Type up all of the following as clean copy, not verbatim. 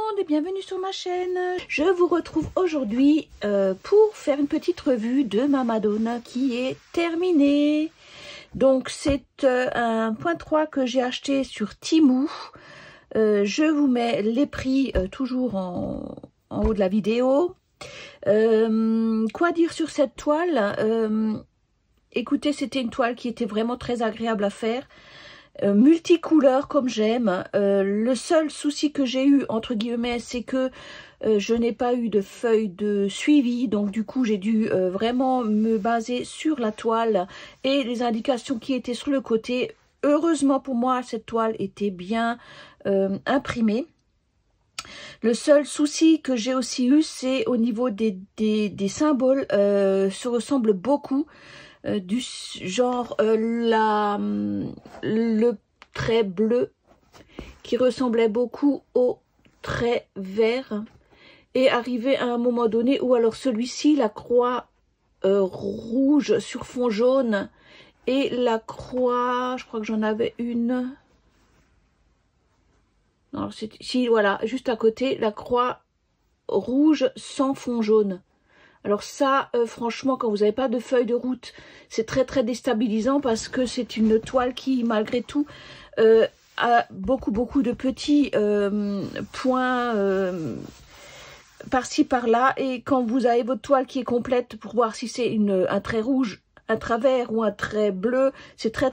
monde et bienvenue sur ma chaîne. Je vous retrouve aujourd'hui pour faire une petite revue de ma Madone qui est terminée. Donc c'est un point 3 que j'ai acheté sur Temu. Je vous mets les prix toujours en haut de la vidéo. Quoi dire sur cette toile? Écoutez, c'était une toile qui était vraiment très agréable à faire. Multicouleur comme j'aime. Le seul souci que j'ai eu entre guillemets, c'est que je n'ai pas eu de feuille de suivi, donc du coup j'ai dû vraiment me baser sur la toile et les indications qui étaient sur le côté. Heureusement pour moi, cette toile était bien imprimée. Le seul souci que j'ai aussi eu, c'est au niveau des symboles, se ressemblent beaucoup. Du genre le trait bleu qui ressemblait beaucoup au trait vert et arrivé à un moment donné où alors celui-ci, la croix rouge sur fond jaune et la croix, je crois que j'en avais une, non, si voilà, juste à côté, la croix rouge sans fond jaune. Alors ça, franchement, quand vous n'avez pas de feuille de route, c'est très déstabilisant parce que c'est une toile qui, malgré tout, a beaucoup de petits points par-ci, par-là. Et quand vous avez votre toile qui est complète pour voir si c'est un trait rouge, un travers ou un trait bleu, c'est très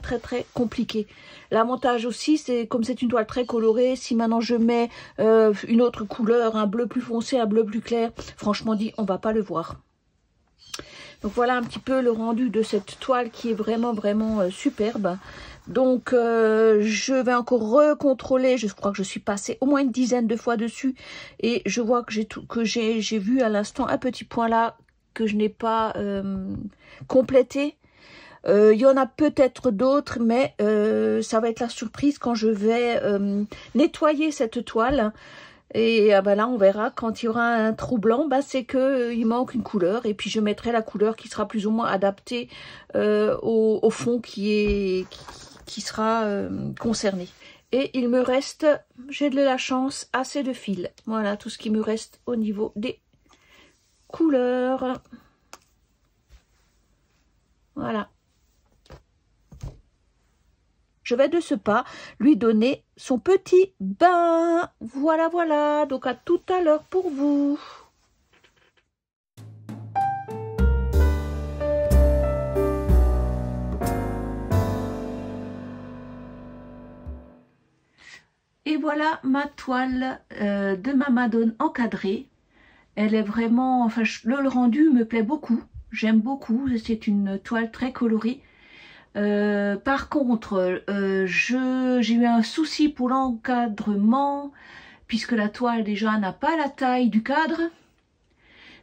compliqué. L'avantage aussi, c'est comme c'est une toile très colorée, si maintenant je mets une autre couleur, un bleu plus foncé, un bleu plus clair, franchement dit, on va pas le voir. Donc voilà un petit peu le rendu de cette toile qui est vraiment superbe. Donc je vais encore recontrôler, je crois que je suis passée au moins une dizaine de fois dessus et je vois que j'ai vu à l'instant un petit point là que je n'ai pas complété. Il y en a peut-être d'autres, mais ça va être la surprise quand je vais nettoyer cette toile. Et ben là, on verra quand il y aura un trou blanc, ben, c'est qu'il manque une couleur. Et puis je mettrai la couleur qui sera plus ou moins adaptée au fond qui sera concerné. Et il me reste, j'ai de la chance, assez de fils. Voilà tout ce qui me reste au niveau des couleurs. Voilà. Je vais de ce pas lui donner son petit bain. Voilà. Donc à tout à l'heure pour vous. Et voilà ma toile de ma Madone encadrée. Elle est vraiment, enfin le rendu me plaît beaucoup. J'aime beaucoup. C'est une toile très colorée. Par contre, j'ai eu un souci pour l'encadrement puisque la toile déjà n'a pas la taille du cadre.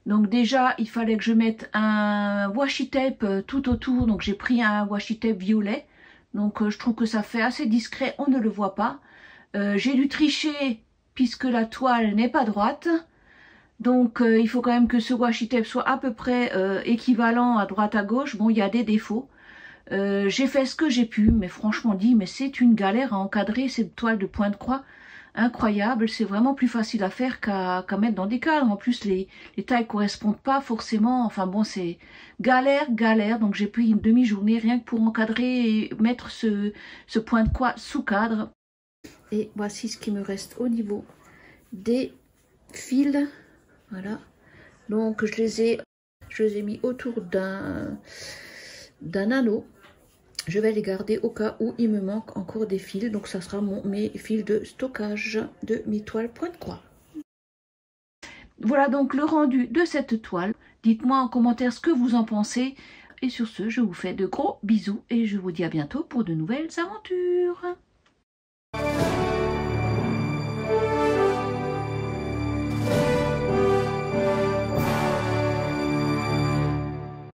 Donc déjà, il fallait que je mette un washi tape tout autour. Donc j'ai pris un washi tape violet. Donc je trouve que ça fait assez discret, on ne le voit pas. J'ai dû tricher puisque la toile n'est pas droite. Donc il faut quand même que ce washi tape soit à peu près équivalent à droite à gauche. Bon, il y a des défauts. J'ai fait ce que j'ai pu, mais franchement dit, mais c'est une galère à encadrer cette toile de pointe-croix. Incroyable, c'est vraiment plus facile à faire qu'à mettre dans des cadres. En plus, les tailles correspondent pas forcément. Enfin bon, c'est galère. Donc j'ai pris une demi-journée rien que pour encadrer et mettre ce point-croix sous cadre. Et voici ce qui me reste au niveau des fils. Voilà. Donc je les ai mis autour d'un anneau. Je vais les garder au cas où il me manque encore des fils. Donc ça sera mes fils de stockage de mes toiles pointe-croix. Voilà donc le rendu de cette toile. Dites-moi en commentaire ce que vous en pensez. Et sur ce, je vous fais de gros bisous et je vous dis à bientôt pour de nouvelles aventures.